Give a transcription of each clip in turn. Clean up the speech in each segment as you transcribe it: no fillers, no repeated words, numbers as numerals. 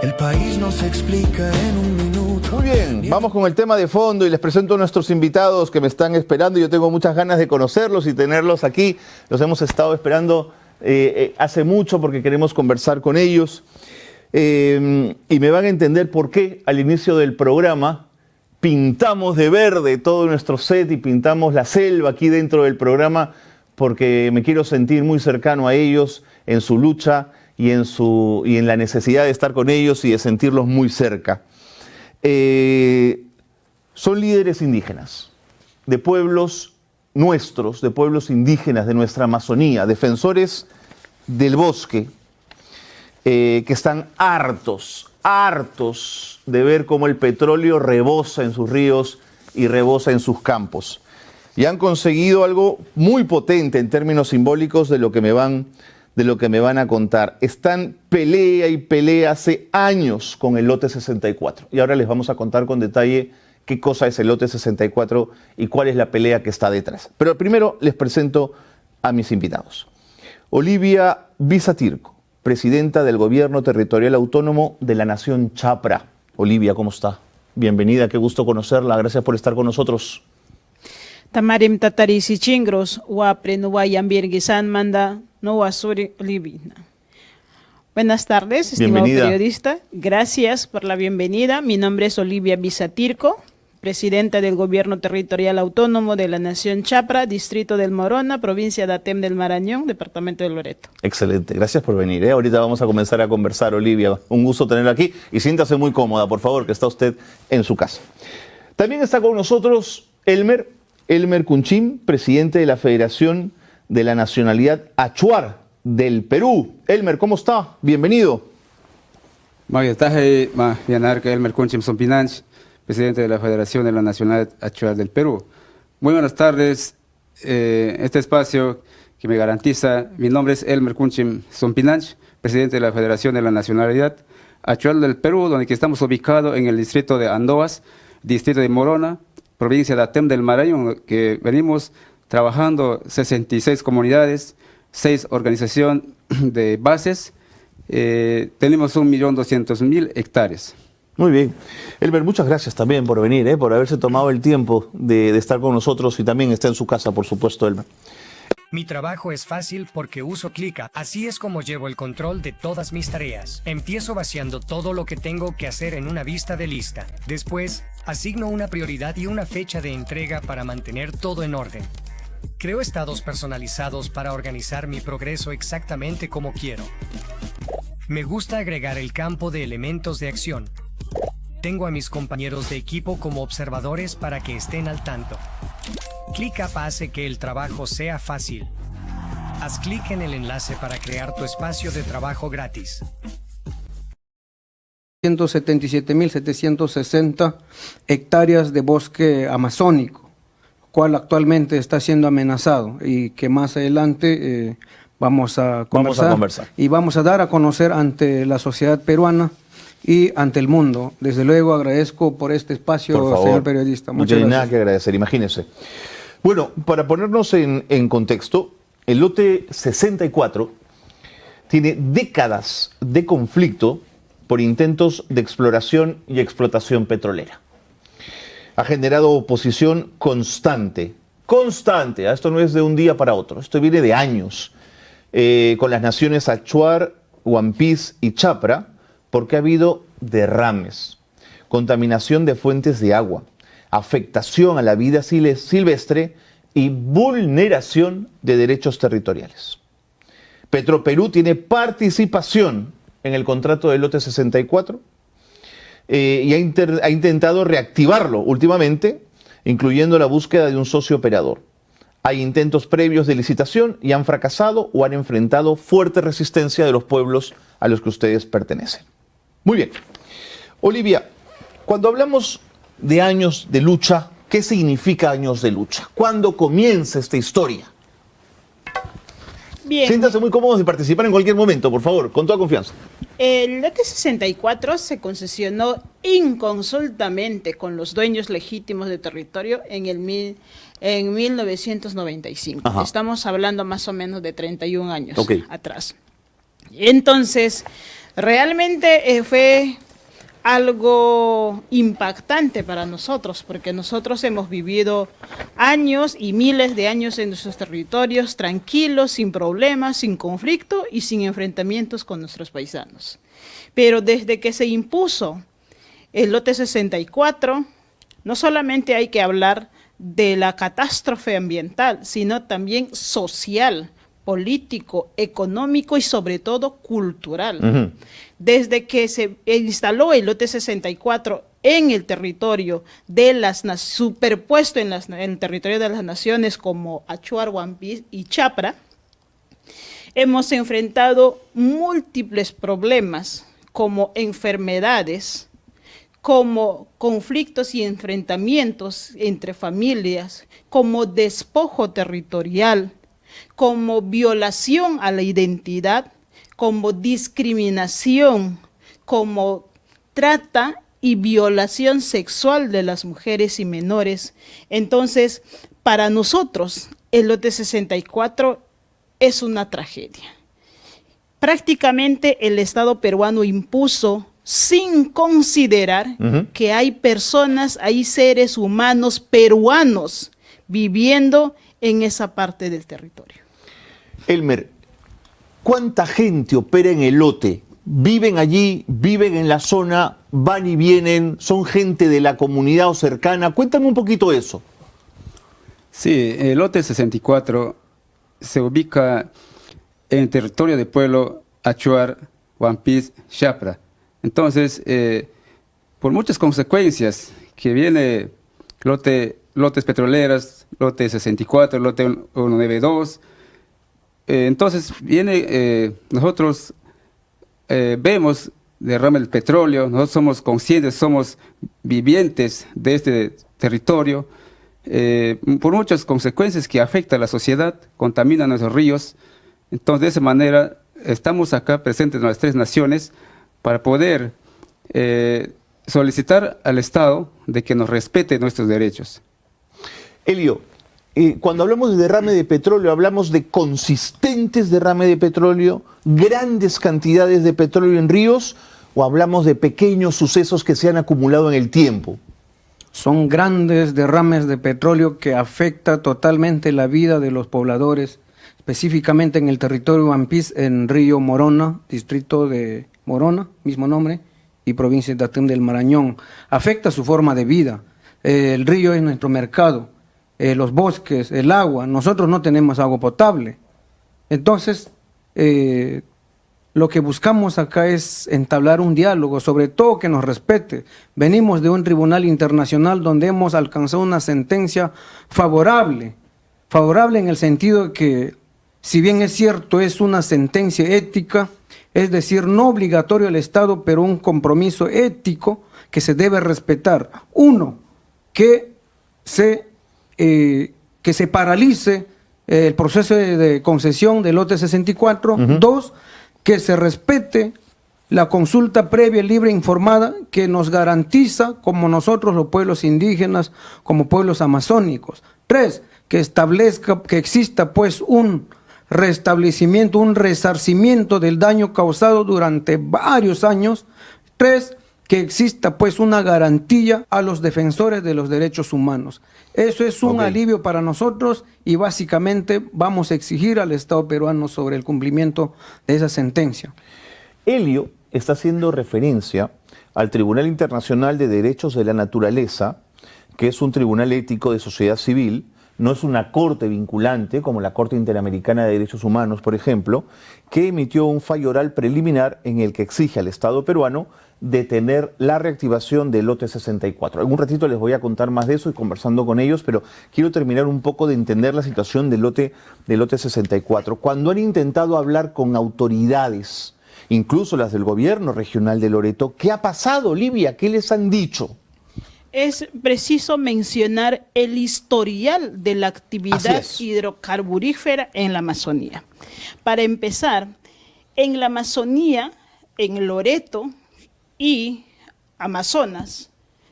El país no se explica en un minuto. Muy bien, vamos con el tema de fondo y les presento a nuestros invitados que me están esperando. Yo tengo muchas ganas de conocerlos y tenerlos aquí. Los hemos estado esperando hace mucho porque queremos conversar con ellos. Y me van a entender por qué al inicio del programa pintamos de verde todo nuestro set y pintamos la selva aquí dentro del programa, porque me quiero sentir muy cercano a ellos en su lucha y en la necesidad de estar con ellos y de sentirlos muy cerca. Son líderes indígenas, de pueblos nuestros, de pueblos indígenas de nuestra Amazonía, defensores del bosque, que están hartos de ver cómo el petróleo rebosa en sus ríos y rebosa en sus campos. Y han conseguido algo muy potente en términos simbólicos de lo que me van a contar. Están pelea y pelea hace años con el lote 64. Y ahora les vamos a contar con detalle qué cosa es el lote 64 y cuál es la pelea que está detrás. Pero primero les presento a mis invitados. Olivia Bisatirco, presidenta del Gobierno Territorial Autónomo de la Nación Chapra. Olivia, ¿cómo está? Bienvenida, qué gusto conocerla. Gracias por estar con nosotros. Tamarim tatarisi chingros, wapre no wayambirgisan manda, no wasuri Olivia. Buenas tardes, estimado periodista. Gracias por la bienvenida. Mi nombre es Olivia Bisatirco, presidenta del Gobierno Territorial Autónomo de la Nación Chapra, Distrito del Morona, provincia de Atem del Marañón, departamento de Loreto. Excelente, gracias por venir. Ahorita vamos a comenzar a conversar, Olivia. Un gusto tenerla aquí y siéntase muy cómoda, por favor, que está usted en su casa. También está con nosotros Elmer Kunchim, presidente de la Federación de la Nacionalidad Achuar del Perú. Elmer, ¿cómo está? Bienvenido. Elmer Kunchim Sompinanch, presidente de la Federación de la Nacionalidad Achuar del Perú. Muy buenas tardes. Este espacio que me garantiza, mi nombre es Elmer Kunchim Sompinanch, presidente de la Federación de la Nacionalidad Achuar del Perú, donde estamos ubicados en el distrito de Andoas, distrito de Morona, provincia de Atem del Marañón, que venimos trabajando 66 comunidades, 6 organizaciones de bases, tenemos 1.200.000 hectáreas. Muy bien. Elmer, muchas gracias también por venir, por haberse tomado el tiempo de estar con nosotros y también está en su casa, por supuesto, Elmer. Mi trabajo es fácil porque uso Clica, así es como llevo el control de todas mis tareas. Empiezo vaciando todo lo que tengo que hacer en una vista de lista. Después, asigno una prioridad y una fecha de entrega para mantener todo en orden. Creo estados personalizados para organizar mi progreso exactamente como quiero. Me gusta agregar el campo de elementos de acción. Tengo a mis compañeros de equipo como observadores para que estén al tanto. ClickUp hace que el trabajo sea fácil. Haz clic en el enlace para crear tu espacio de trabajo gratis. 177.760 hectáreas de bosque amazónico, cual actualmente está siendo amenazado y que más adelante vamos a conversar y vamos a dar a conocer ante la sociedad peruana y ante el mundo. Desde luego agradezco por este espacio, señor periodista. Muchas gracias. No tiene nada que agradecer, imagínense. Bueno, para ponernos en contexto, el lote 64 tiene décadas de conflicto por intentos de exploración y explotación petrolera. Ha generado oposición constante. Esto no es de un día para otro, esto viene de años, con las naciones Achuar, Huampis y Chapra, porque ha habido derrames, contaminación de fuentes de agua, afectación a la vida silvestre y vulneración de derechos territoriales. Petroperú tiene participación en el contrato del lote 64 y ha intentado reactivarlo últimamente, incluyendo la búsqueda de un socio operador. Hay intentos previos de licitación y han fracasado o han enfrentado fuerte resistencia de los pueblos a los que ustedes pertenecen. Muy bien. Olivia, cuando hablamos de años de lucha, ¿qué significa años de lucha? ¿Cuándo comienza esta historia? Bien. Siéntanse muy cómodos de participar en cualquier momento, por favor, con toda confianza. El lote 64 se concesionó inconsultamente con los dueños legítimos de territorio en 1995. Ajá. Estamos hablando más o menos de 31 años atrás. Entonces, Realmente fue algo impactante para nosotros, porque nosotros hemos vivido años y miles de años en nuestros territorios tranquilos, sin problemas, sin conflicto y sin enfrentamientos con nuestros paisanos. Pero desde que se impuso el lote 64, no solamente hay que hablar de la catástrofe ambiental, sino también social, político, económico y sobre todo cultural. Desde que se instaló el lote 64 en el territorio de las superpuesto en el territorio de las naciones como Achuar, Huampis y Chapra, hemos enfrentado múltiples problemas como enfermedades, como conflictos y enfrentamientos entre familias, como despojo territorial, como violación a la identidad, como discriminación, como trata y violación sexual de las mujeres y menores. Entonces, para nosotros, el lote 64 es una tragedia. Prácticamente el Estado peruano impuso sin considerar que hay personas, hay seres humanos peruanos viviendo en esa parte del territorio. Elmer, ¿cuánta gente opera en el lote? ¿Viven allí, viven en la zona, van y vienen, son gente de la comunidad o cercana? Cuéntame un poquito eso. Sí, el lote 64 se ubica en el territorio del pueblo Achuar, Huampis, Chapra. Entonces, por muchas consecuencias que viene lotes petroleras, lote 64, lote 192, entonces viene, nosotros vemos derrame del petróleo, nosotros somos conscientes, somos vivientes de este territorio, por muchas consecuencias que afectan a la sociedad, contaminan nuestros ríos. Entonces, de esa manera, estamos acá presentes en las tres naciones para poder solicitar al Estado de que nos respete nuestros derechos. Elio, cuando hablamos de derrame de petróleo, ¿hablamos de consistentes derrame de petróleo, grandes cantidades de petróleo en ríos, o hablamos de pequeños sucesos que se han acumulado en el tiempo? Son grandes derrames de petróleo que afecta totalmente la vida de los pobladores, específicamente en el territorio Huampis, en Río Morona, distrito de Morona, mismo nombre, y provincia de Atem del Marañón. Afecta su forma de vida. El río es nuestro mercado, los bosques, el agua. Nosotros no tenemos agua potable. Entonces, lo que buscamos acá es entablar un diálogo, sobre todo que nos respete. Venimos de un tribunal internacional donde hemos alcanzado una sentencia favorable en el sentido de que, si bien es cierto, es una sentencia ética, es decir, no obligatorio al Estado, pero un compromiso ético que se debe respetar. Uno, que se paralice el proceso de concesión del lote 64. Dos, que se respete la consulta previa, libre e informada, que nos garantiza, como nosotros los pueblos indígenas, como pueblos amazónicos. Tres, que establezca, que exista pues un restablecimiento, un resarcimiento del daño causado durante varios años. Tres, que exista pues una garantía a los defensores de los derechos humanos. Eso es un alivio para nosotros y básicamente vamos a exigir al Estado peruano sobre el cumplimiento de esa sentencia. Elio está haciendo referencia al Tribunal Internacional de Derechos de la Naturaleza, que es un tribunal ético de sociedad civil, no es una corte vinculante como la Corte Interamericana de Derechos Humanos, por ejemplo, que emitió un fallo oral preliminar en el que exige al Estado peruano detener la reactivación del lote 64. En un ratito les voy a contar más de eso y conversando con ellos, pero quiero terminar un poco de entender la situación del lote 64. Cuando han intentado hablar con autoridades, incluso las del gobierno regional de Loreto, ¿qué ha pasado, Livia? ¿Qué les han dicho? Es preciso mencionar el historial de la actividad hidrocarburífera en la Amazonía. Para empezar, en la Amazonía, en Loreto y Amazonas,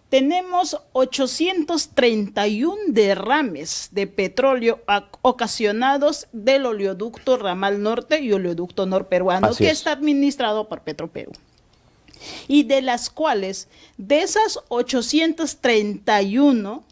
tenemos 831 derrames de petróleo ocasionados del oleoducto Ramal Norte y oleoducto norperuano, que está administrado por Petroperú. Y de las cuales, de esas 831,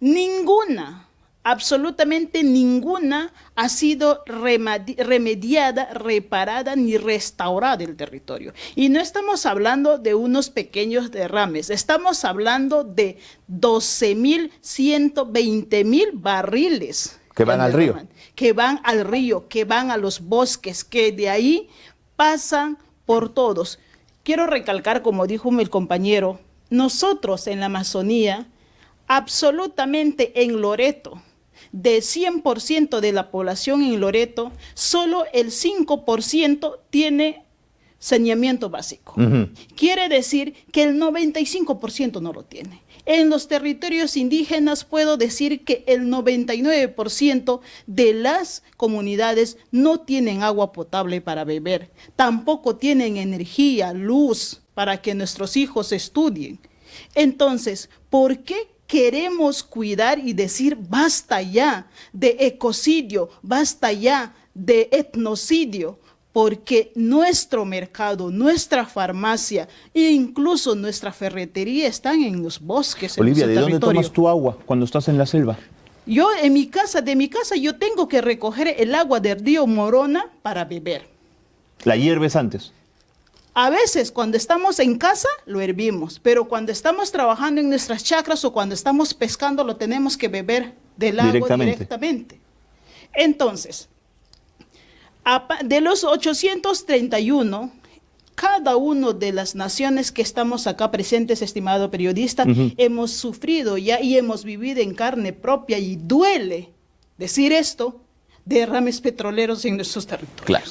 ninguna, absolutamente ninguna, ha sido remediada, reparada ni restaurada el territorio. Y no estamos hablando de unos pequeños derrames, estamos hablando de 12.120.000 barriles. Que van al río. Que van al río, que van a los bosques, que de ahí pasan por todos. Quiero recalcar, como dijo mi compañero, nosotros en la Amazonía, absolutamente en Loreto, de 100% de la población en Loreto, solo el 5% tiene saneamiento básico. Quiere decir que el 95% no lo tiene. En los territorios indígenas puedo decir que el 99% de las comunidades no tienen agua potable para beber, tampoco tienen energía, luz para que nuestros hijos estudien. Entonces, ¿por qué queremos cuidar y decir basta ya de ecocidio, basta ya de etnocidio? Porque nuestro mercado, nuestra farmacia e incluso nuestra ferretería están en los bosques. Olivia, ¿de dónde tomas tu agua cuando estás en la selva? Yo de mi casa, yo tengo que recoger el agua del río Morona para beber. ¿La hierves antes? A veces cuando estamos en casa lo hervimos, pero cuando estamos trabajando en nuestras chacras o cuando estamos pescando lo tenemos que beber del agua directamente. Entonces, de los 831, cada una de las naciones que estamos acá presentes, estimado periodista, hemos sufrido ya y hemos vivido en carne propia, y duele decir esto, derrames petroleros en nuestros territorios. Claro.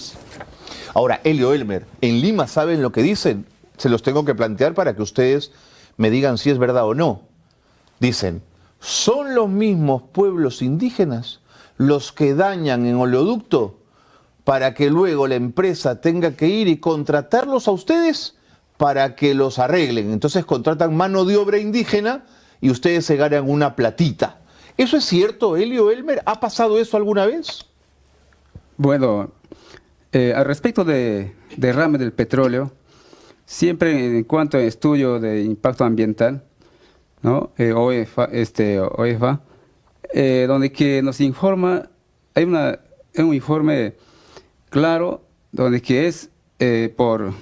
Ahora, Elio, Elmer, en Lima saben lo que dicen. Se los tengo que plantear para que ustedes me digan si es verdad o no. Dicen, ¿son los mismos pueblos indígenas los que dañan en oleoducto para que luego la empresa tenga que ir y contratarlos a ustedes para que los arreglen? Entonces contratan mano de obra indígena y ustedes se ganan una platita. ¿Eso es cierto, Elio, Elmer? ¿Ha pasado eso alguna vez? Bueno, al respecto de derrame del petróleo, siempre en cuanto a estudio de impacto ambiental, ¿no? OEFA, donde que nos informa, hay un informe claro, donde que es por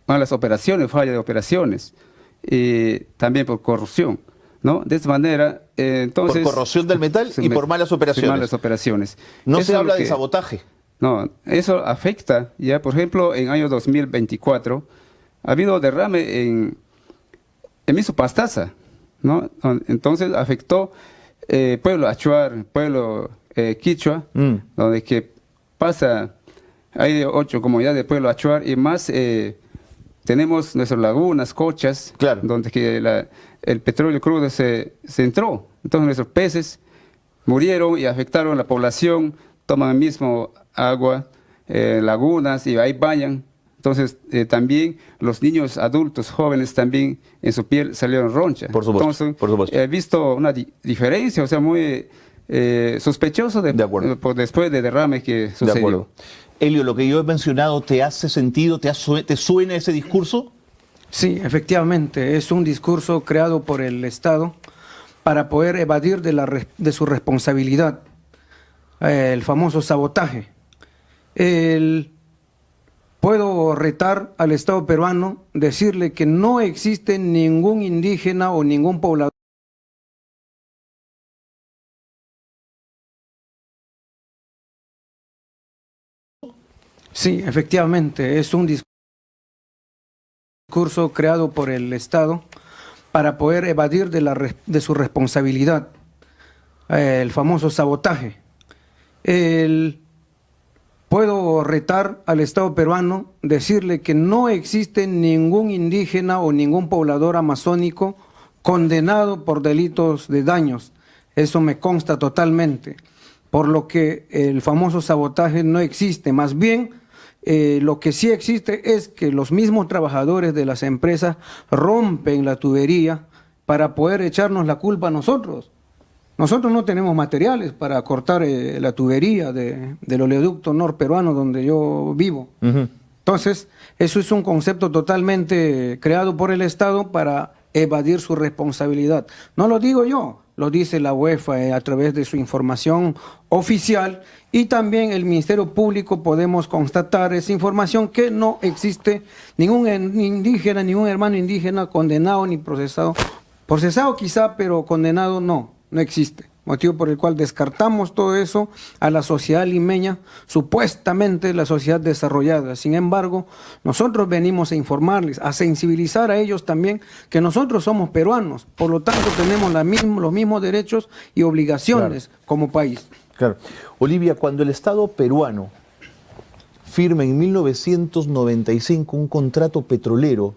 malas operaciones, falla de operaciones, y también por corrupción, ¿no? De esta manera, entonces... Por corrosión del metal y por malas operaciones. Malas operaciones. No se habla de sabotaje. No, eso afecta, ya por ejemplo, en año 2024, ha habido derrame en Miso Pastaza, ¿no? Entonces afectó pueblo Achuar, pueblo Quichua, donde que pasa, hay 8 comunidades de pueblo Achuar y más tenemos nuestras lagunas, cochas, claro, donde que el petróleo crudo se entró. Entonces nuestros peces murieron y afectaron a la población, toman el mismo agua, lagunas, y ahí bañan. Entonces también los niños, adultos, jóvenes también en su piel salieron ronchas. Por supuesto, entonces, por supuesto. He visto una diferencia, o sea, muy sospechoso después de derrame que sucedió. De acuerdo. Elio, lo que yo he mencionado, ¿te hace sentido, te suena ese discurso? Sí, efectivamente, es un discurso creado por el Estado para poder evadir de su responsabilidad, el famoso sabotaje. Puedo retar al Estado peruano, decirle que no existe ningún indígena o ningún poblador Sí, efectivamente, es un discurso creado por el Estado para poder evadir de su responsabilidad, el famoso sabotaje. Puedo retar al Estado peruano, decirle que no existe ningún indígena o ningún poblador amazónico condenado por delitos de daños. Eso me consta totalmente, por lo que el famoso sabotaje no existe. Más bien, lo que sí existe es que los mismos trabajadores de las empresas rompen la tubería para poder echarnos la culpa a nosotros. Nosotros no tenemos materiales para cortar la tubería del oleoducto norperuano donde yo vivo. Entonces, eso es un concepto totalmente creado por el Estado para evadir su responsabilidad. No lo digo yo, lo dice la UEFA a través de su información oficial, y también el Ministerio Público podemos constatar esa información, que no existe ningún indígena, ningún hermano indígena condenado ni procesado. Procesado quizá, pero condenado no existe. Motivo por el cual descartamos todo eso a la sociedad limeña, supuestamente la sociedad desarrollada. Sin embargo, nosotros venimos a informarles, a sensibilizar a ellos también que nosotros somos peruanos, por lo tanto tenemos los mismos derechos y obligaciones como país. Claro. Olivia, cuando el Estado peruano firma en 1995 un contrato petrolero,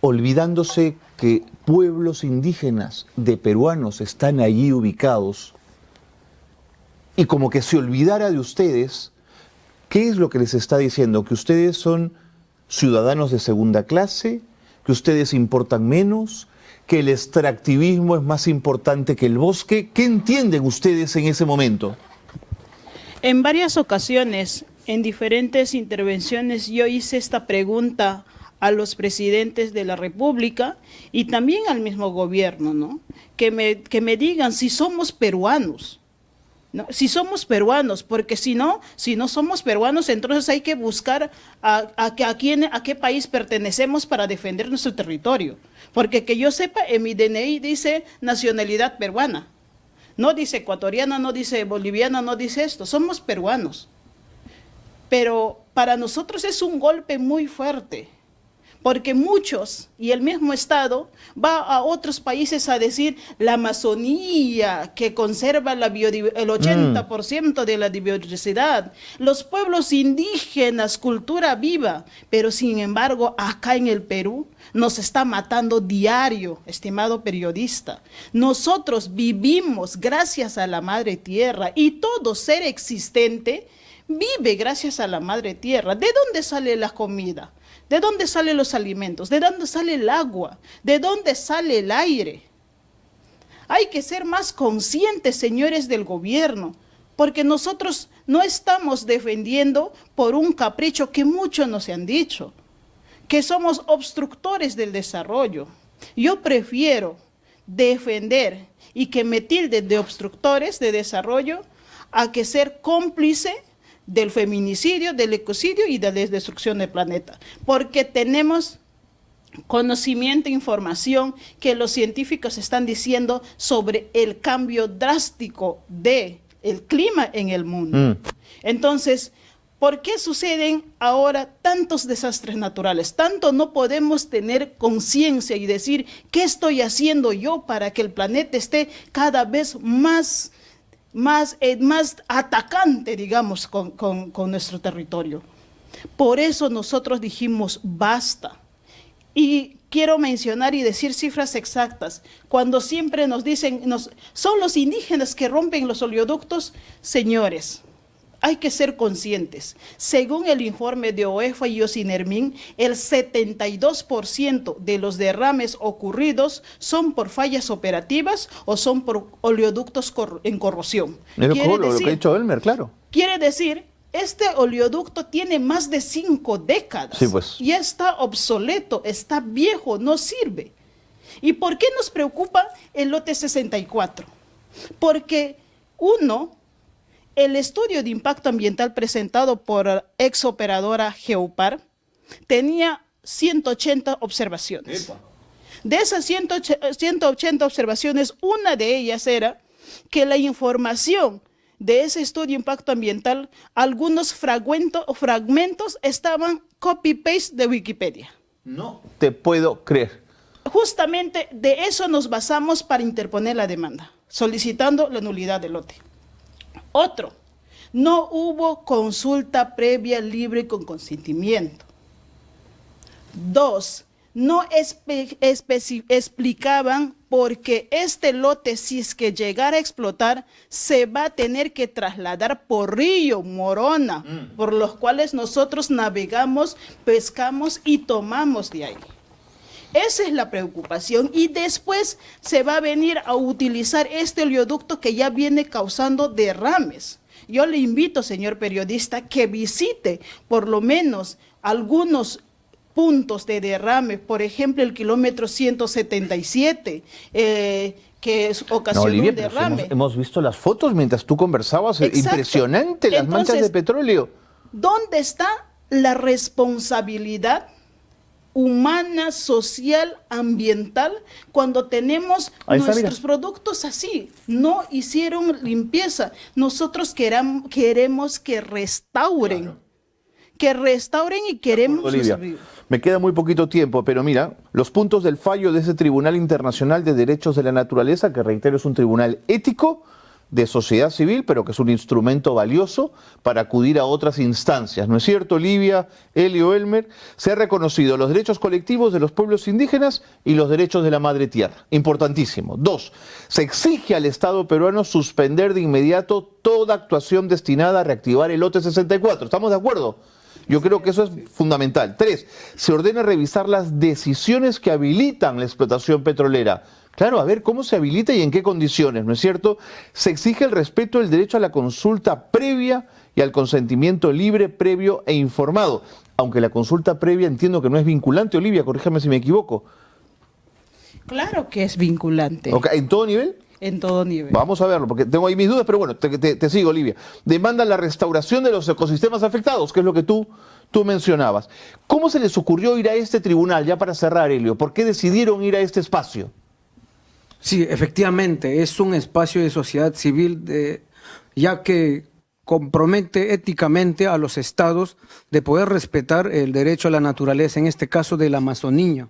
olvidándose que pueblos indígenas de peruanos están allí ubicados, y como que se olvidara de ustedes, ¿qué es lo que les está diciendo? ¿Que ustedes son ciudadanos de segunda clase? ¿Que ustedes importan menos? ¿Que el extractivismo es más importante que el bosque? ¿Qué entienden ustedes en ese momento? En varias ocasiones, en diferentes intervenciones, yo hice esta pregunta a los presidentes de la República y también al mismo gobierno, ¿no? Que me digan si somos peruanos, ¿no? Si somos peruanos, porque si no somos peruanos, entonces hay que buscar a qué país pertenecemos para defender nuestro territorio. Porque que yo sepa, en mi DNI dice nacionalidad peruana. No dice ecuatoriana, no dice boliviana, no dice esto. Somos peruanos. Pero para nosotros es un golpe muy fuerte, porque muchos, y el mismo Estado, va a otros países a decir la Amazonía, que conserva el 80% de la biodiversidad, los pueblos indígenas, cultura viva, pero sin embargo acá en el Perú nos está matando diario, estimado periodista. Nosotros vivimos gracias a la Madre Tierra, y todo ser existente vive gracias a la Madre Tierra. ¿De dónde sale la comida? ¿De dónde salen los alimentos? ¿De dónde sale el agua? ¿De dónde sale el aire? Hay que ser más conscientes, señores del gobierno, porque nosotros no estamos defendiendo por un capricho que muchos nos han dicho, que somos obstructores del desarrollo. Yo prefiero defender y que me tilden de obstructores de desarrollo a que ser cómplice del feminicidio, del ecocidio y de la destrucción del planeta, porque tenemos conocimiento e información que los científicos están diciendo sobre el cambio drástico del clima en el mundo. Entonces, ¿por qué suceden ahora tantos desastres naturales? Tanto no podemos tener conciencia y decir, ¿qué estoy haciendo yo para que el planeta esté cada vez más atacante, digamos, con nuestro territorio? Por eso nosotros dijimos basta. Y quiero mencionar y decir cifras exactas. Cuando siempre nos dicen, son los indígenas que rompen los oleoductos, señores, hay que ser conscientes. Según el informe de OEFA y Ocinermin, el 72% de los derrames ocurridos son por fallas operativas o son por oleoductos en corrosión. Es lo que ha dicho Elmer, claro. Quiere decir, este oleoducto tiene más de 5 décadas. Sí, pues. Y está obsoleto, está viejo, no sirve. ¿Y por qué nos preocupa el lote 64? Porque el estudio de impacto ambiental presentado por ex operadora Geopar tenía 180 observaciones. ¡Epa! De esas 180 observaciones, una de ellas era que la información de ese estudio de impacto ambiental, algunos fragmentos estaban copy-paste de Wikipedia. No te puedo creer. Justamente de eso nos basamos para interponer la demanda, solicitando la nulidad del lote. Otro, no hubo consulta previa libre y con consentimiento. 2, no explicaban por qué este lote, si es que llegara a explotar, se va a tener que trasladar por río Morona, por los cuales nosotros navegamos, pescamos y tomamos de ahí. Esa es la preocupación. Y después se va a venir a utilizar este oleoducto que ya viene causando derrames. Yo le invito, señor periodista, que visite por lo menos algunos puntos de derrame, por ejemplo, el kilómetro 177, que ocasionó un derrame. Hemos visto las fotos mientras tú conversabas. Exacto. Impresionante, las manchas de petróleo. ¿Dónde está la responsabilidad humana, social, ambiental, cuando tenemos nuestros productos así? No hicieron limpieza. Nosotros queremos que restauren. Claro. Que restauren y queremos... Olivia, me queda muy poquito tiempo, pero mira, los puntos del fallo de ese Tribunal Internacional de Derechos de la Naturaleza, que reitero es un tribunal ético, de sociedad civil, pero que es un instrumento valioso para acudir a otras instancias. ¿No es cierto, Olivia, Elio, Elmer? Se ha reconocido los derechos colectivos de los pueblos indígenas y los derechos de la madre tierra. Importantísimo. 2. Se exige al Estado peruano suspender de inmediato toda actuación destinada a reactivar el lote 64. ¿Estamos de acuerdo? Yo creo que eso es fundamental. 3. Se ordena revisar las decisiones que habilitan la explotación petrolera. Claro, a ver cómo se habilita y en qué condiciones, ¿no es cierto? Se exige el respeto del derecho a la consulta previa y al consentimiento libre, previo e informado. Aunque la consulta previa entiendo que no es vinculante, Olivia, corríjame si me equivoco. Claro que es vinculante. Okay, ¿en todo nivel? En todo nivel. Vamos a verlo, porque tengo ahí mis dudas, pero bueno, te sigo, Olivia. Demandan la restauración de los ecosistemas afectados, que es lo que tú mencionabas. ¿Cómo se les ocurrió ir a este tribunal, ya para cerrar, Elio? ¿Por qué decidieron ir a este espacio? Sí, efectivamente, es un espacio de sociedad civil, ya que compromete éticamente a los estados de poder respetar el derecho a la naturaleza, en este caso de la Amazonía,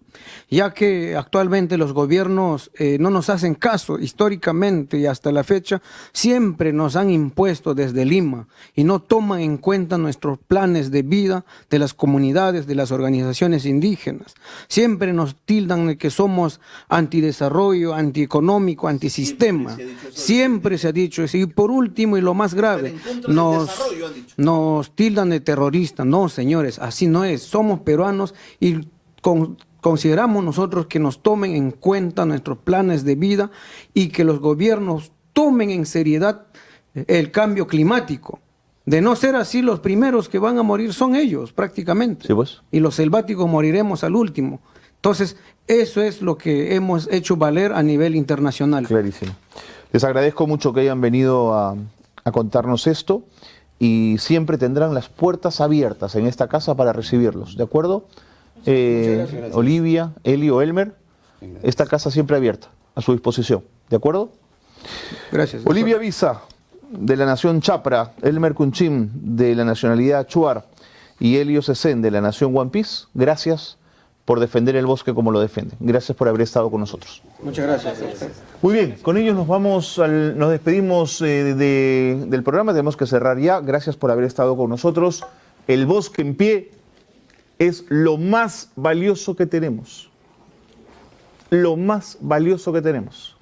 ya que actualmente los gobiernos no nos hacen caso. Históricamente y hasta la fecha siempre nos han impuesto desde Lima y no toman en cuenta nuestros planes de vida de las comunidades, de las organizaciones indígenas. Siempre nos tildan de que somos antidesarrollo, antieconómico, antisistema. Siempre se ha dicho eso. Y por último y lo más grave, nos tildan de terroristas. No, señores, así no es. Somos peruanos y consideramos nosotros que nos tomen en cuenta nuestros planes de vida y que los gobiernos tomen en seriedad el cambio climático. De no ser así, los primeros que van a morir son ellos, prácticamente. Sí, pues. Y los selváticos moriremos al último. Entonces, eso es lo que hemos hecho valer a nivel internacional. Clarísimo. Les agradezco mucho que hayan venido a contarnos esto y siempre tendrán las puertas abiertas en esta casa para recibirlos, ¿de acuerdo? Gracias. Olivia, Elio, Elmer, esta casa siempre abierta, a su disposición, ¿de acuerdo? Gracias. Olivia Visa, de la nación Chapra, Elmer Kunchim, de la nacionalidad Achuar, y Elio Cesen, de la nación One Piece, gracias por defender el bosque como lo defienden. Gracias por haber estado con nosotros. Muchas gracias. Muy bien, con ellos nos despedimos del programa, tenemos que cerrar ya. Gracias por haber estado con nosotros. El bosque en pie es lo más valioso que tenemos. Lo más valioso que tenemos.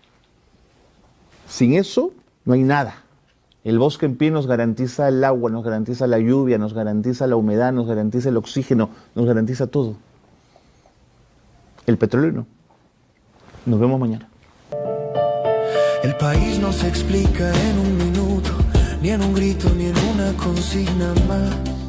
Sin eso no hay nada. El bosque en pie nos garantiza el agua, nos garantiza la lluvia, nos garantiza la humedad, nos garantiza el oxígeno, nos garantiza todo. El petróleo no. Nos vemos mañana. El país no se explica en un minuto, ni en un grito, ni en una consigna más.